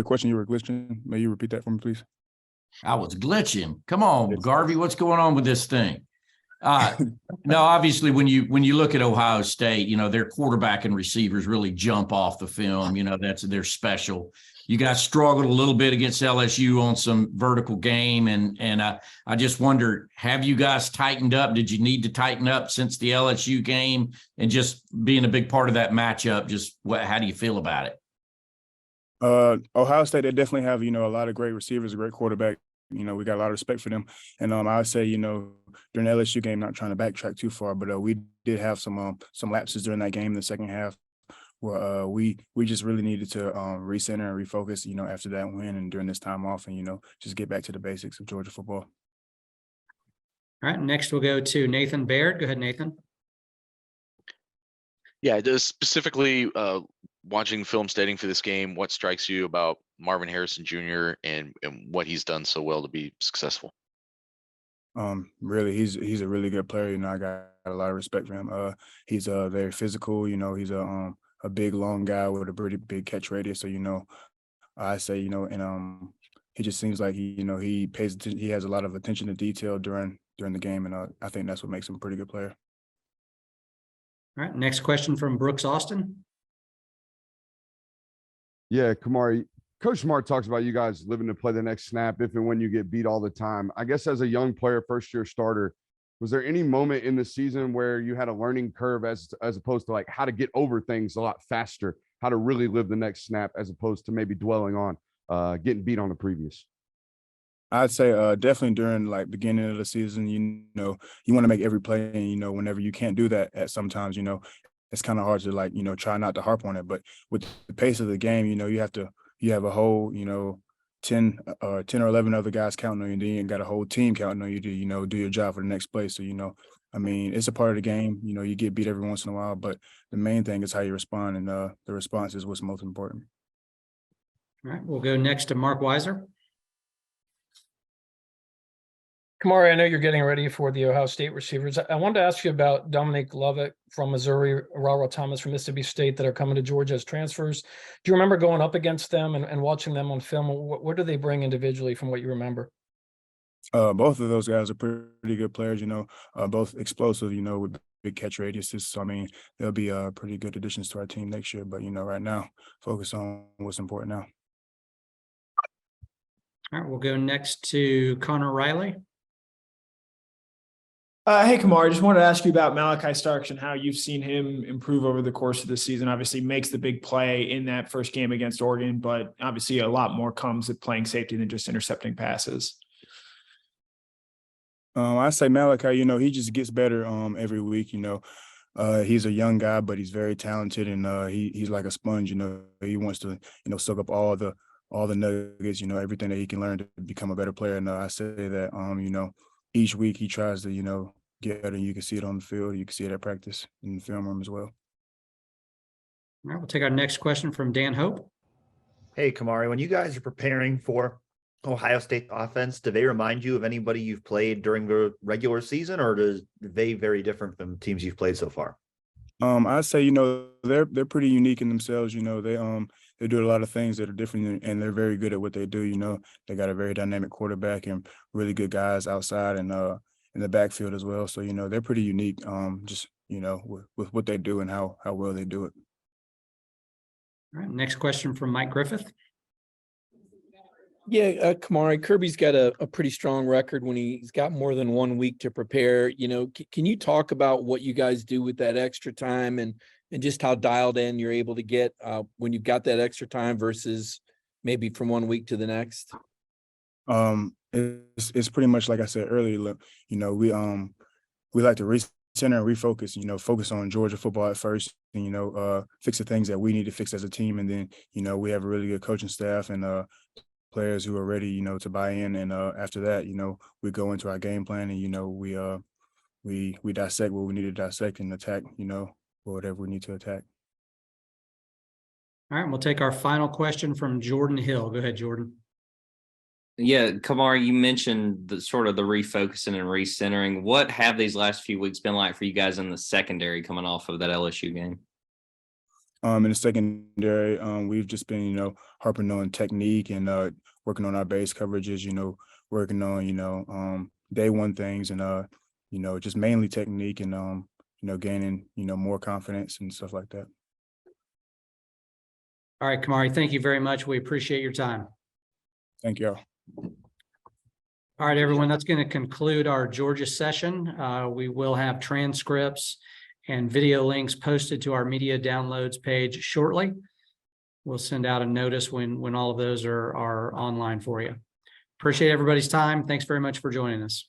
question? You were glitching. May you repeat that for me, please? I was glitching. Come on, Garvey, what's going on with this thing? No, obviously, when you look at Ohio State, their quarterback and receivers really jump off the film. They're special. You guys struggled a little bit against LSU on some vertical game, and I just wonder, have you guys tightened up? Did you need to tighten up since the LSU game, and just being a big part of that matchup? How do you feel about it? Ohio State, they definitely have, a lot of great receivers, a great quarterback. We got a lot of respect for them. And I would say, during the LSU game, not trying to backtrack too far, but we did have some lapses during that game in the second half where we just really needed to recenter and refocus, after that win and during this time off and, just get back to the basics of Georgia football. All right, next we'll go to Nathan Baird. Go ahead, Nathan. Yeah, just specifically watching film studying for this game, what strikes you about Marvin Harrison Jr. and what he's done so well to be successful? Really, he's a really good player. I got a lot of respect for him. He's very physical. He's a big, long guy with a pretty big catch radius. So I say and he just seems like he pays attention. He has a lot of attention to detail during the game, and I think that's what makes him a pretty good player. All right, next question from Brooks Austin. Yeah, Kamari, Coach Smart talks about you guys living to play the next snap if and when you get beat all the time. I guess as a young player, first-year starter, was there any moment in the season where you had a learning curve as opposed to like how to get over things a lot faster, how to really live the next snap as opposed to maybe dwelling on getting beat on the previous? I'd say definitely during like beginning of the season, you want to make every play, and whenever you can't do that at sometimes, it's kind of hard to try not to harp on it. But with the pace of the game, you have a whole 10 or 11 other guys counting on you, then you got a whole team counting on you to do your job for the next play. So it's a part of the game. You get beat every once in a while, but the main thing is how you respond, and the response is what's most important. All right, we'll go next to Mark Weiser. Kamari, I know you're getting ready for the Ohio State receivers. I wanted to ask you about Dominique, Lovett from Missouri, Rara Thomas from Mississippi State that are coming to Georgia as transfers. Do you remember going up against them and watching them on film? What do they bring individually from what you remember? Both of those guys are pretty good players, both explosive, with big catch radiuses. So, they'll be pretty good additions to our team next year. But, right now, focus on what's important now. All right, we'll go next to Connor Riley. Hey, Kamari, just wanted to ask you about Malachi Starks and how you've seen him improve over the course of the season. Obviously makes the big play in that first game against Oregon, but obviously a lot more comes with playing safety than just intercepting passes. I say Malachi, he just gets better every week. He's a young guy, but he's very talented, and he's like a sponge. He wants to soak up all the nuggets, everything that he can learn to become a better player. And I say that each week he tries to get better. You can see it on the field, you can see it at practice in the film room as well. All right, we'll take our next question from Dan Hope. Hey, Kamari, when you guys are preparing for Ohio State offense, do they remind you of anybody you've played during the regular season, or are they very different from teams you've played so far? I'd say, they're pretty unique in themselves. They do a lot of things that are different, and they're very good at what they do. They got a very dynamic quarterback and really good guys outside and in the backfield as well. So, they're pretty unique, with what they do and how well they do it. All right, next question from Mike Griffith. Yeah, Kamari, Kirby's got a pretty strong record when he's got more than 1 week to prepare. Can you talk about what you guys do with that extra time and just how dialed in you're able to get when you've got that extra time versus maybe from 1 week to the next? It's pretty much like I said earlier. We like to recenter and refocus. Focus on Georgia football at first, and fix the things that we need to fix as a team, and then we have a really good coaching staff and players who are ready, to buy in. And after that, we go into our game plan and we dissect what we need to dissect and attack, whatever we need to attack. All right, we'll take our final question from Jordan Hill. Go ahead, Jordan. Yeah, Kamari, you mentioned the sort of the refocusing and recentering. What have these last few weeks been like for you guys in the secondary coming off of that LSU game? In the secondary, we've just been, you know, harping on technique and working on our base coverages, you know, working on, you know, day one things and you know, just mainly technique and you know, gaining, you know, more confidence and stuff like that. All right, Kamari, thank you very much. We appreciate your time. Thank y'all. All right, everyone, that's going to conclude our Georgia session. We will have transcripts and video links posted to our media downloads page shortly. We'll send out a notice when all of those are online for you. Appreciate everybody's time. Thanks very much for joining us.